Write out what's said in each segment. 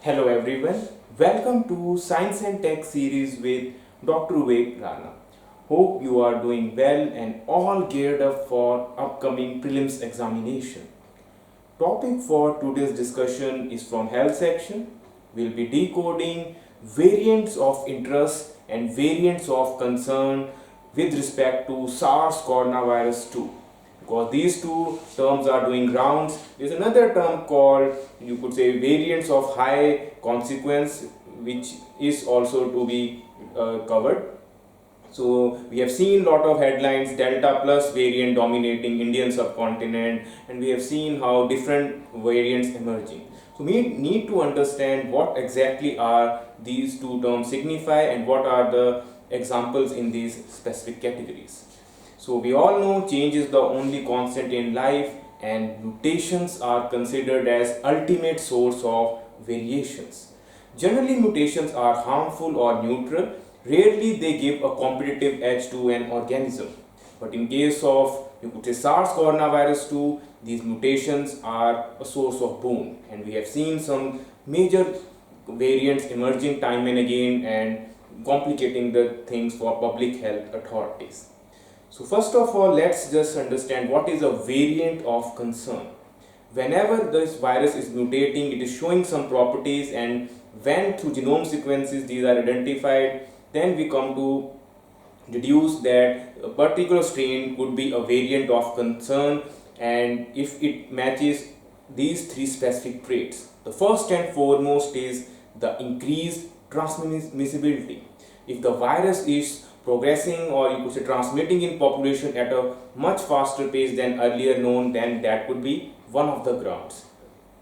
Hello everyone, welcome to Science and Tech series with Dr. Vivek Rana. Hope you are doing well and all geared up for upcoming prelims examination. Topic for today's discussion is from health section. We'll be decoding variants of interest and variants of concern with respect to SARS coronavirus 2, because these two terms are doing rounds. There's another term called, you could say, variants of high consequence, which is also to be covered. So we have seen lot of headlines, Delta plus variant dominating Indian subcontinent, and we have seen how different variants emerging. So we need to understand what exactly are these two terms signify and what are the examples in these specific categories. So we all know change is the only constant in life, and mutations are considered as ultimate source of variations. Generally, mutations are harmful or neutral. Rarely they give a competitive edge to an organism. But in case of, you could say, SARS coronavirus 2, these mutations are a source of boon. And we have seen some major variants emerging time and again and complicating the things for public health authorities. So first of all, let's just understand what is a variant of concern. Whenever this virus is mutating, it is showing some properties, and when through genome sequences these are identified, then we come to deduce that a particular strain could be a variant of concern, and if it matches these three specific traits. The first and foremost is the increased transmissibility. If the virus is progressing, or you could say transmitting in population at a much faster pace than earlier known, then that could be one of the grounds.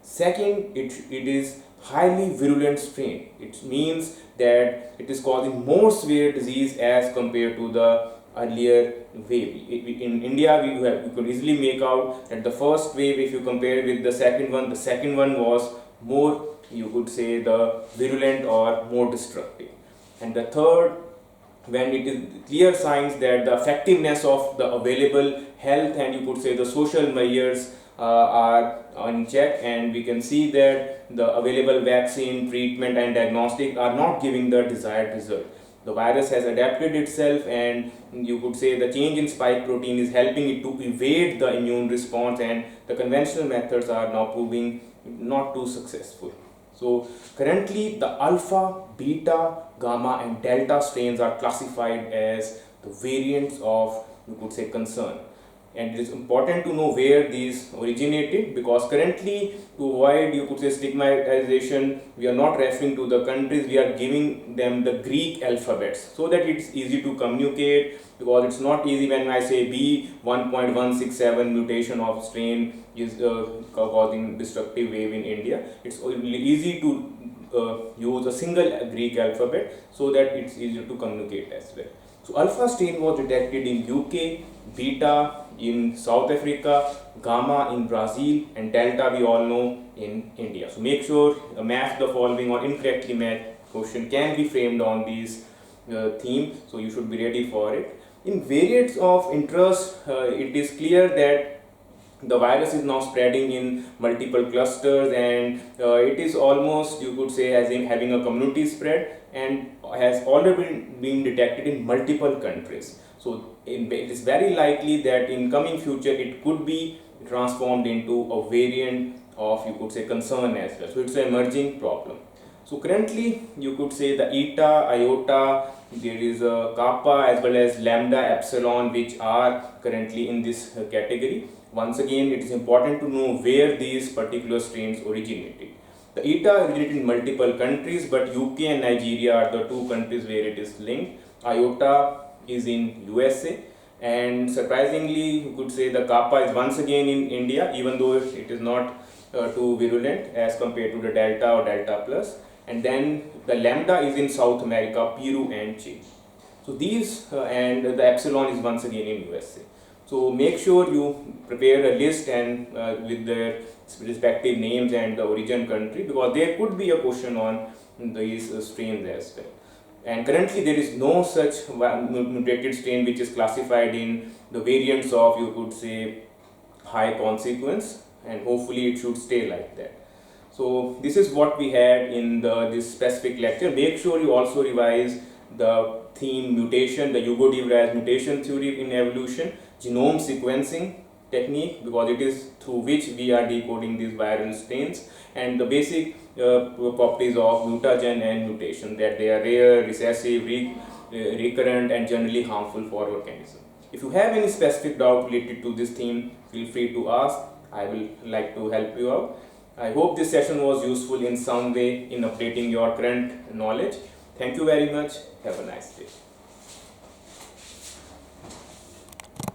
Second, it is highly virulent strain. It means that it is causing more severe disease as compared to the earlier wave. In India, we could easily make out that the first wave, if you compare with the second one was more, you could say, the virulent or more destructive. And the third, when it is clear signs that the effectiveness of the available health and, you could say, the social measures are on check, and we can see that the available vaccine, treatment and diagnostic are not giving the desired result. The virus has adapted itself, and you could say the change in spike protein is helping it to evade the immune response, and the conventional methods are now proving not too successful. So currently the alpha, beta, gamma and delta strains are classified as the variants of, you could say, concern. And it is important to know where these originated, because currently, to avoid, you could say, stigmatization, we are not referring to the countries, we are giving them the Greek alphabets so that it's easy to communicate, because it's not easy when I say B1.167 mutation of strain is causing destructive wave in India. It's easy to use a single Greek alphabet so that it's easier to communicate as well. So alpha strain was detected in UK, beta in South Africa, gamma in Brazil, and delta we all know in India. So make sure match the following or incorrectly matched question can be framed on these theme. So you should be ready for it. In variants of interest, it is clear that the virus is now spreading in multiple clusters, and it is almost, you could say, as in having a community spread, and has already been detected in multiple countries. So it is very likely that in coming future it could be transformed into a variant of, you could say, concern as well. So it's an emerging problem. So currently, you could say the eta, iota, there is a kappa as well as lambda, epsilon, which are currently in this category. Once again, it is important to know where these particular strains originated. The eta originated in multiple countries, but UK and Nigeria are the two countries where it is linked. Iota is in USA, and surprisingly, you could say the kappa is once again in India, even though it is not too virulent as compared to the delta or delta plus. And then the lambda is in South America, Peru and Chile. So these and the epsilon is once again in USA. So make sure you prepare a list and with their respective names and the origin country, because there could be a question on these strains as well. And currently there is no such mutated strain which is classified in the variants of, you could say, high consequence, and hopefully it should stay like that. So this is what we had in this specific lecture. Make sure you also revise the theme mutation, the Hugo de Vries mutation theory in evolution, genome sequencing technique, because it is through which we are decoding these viral strains, and the basic properties of mutagen and mutation, that they are rare, recessive, recurrent, and generally harmful for organism. If you have any specific doubt related to this theme, feel free to ask. I will like to help you out. I hope this session was useful in some way in updating your current knowledge. Thank you very much. Have a nice day.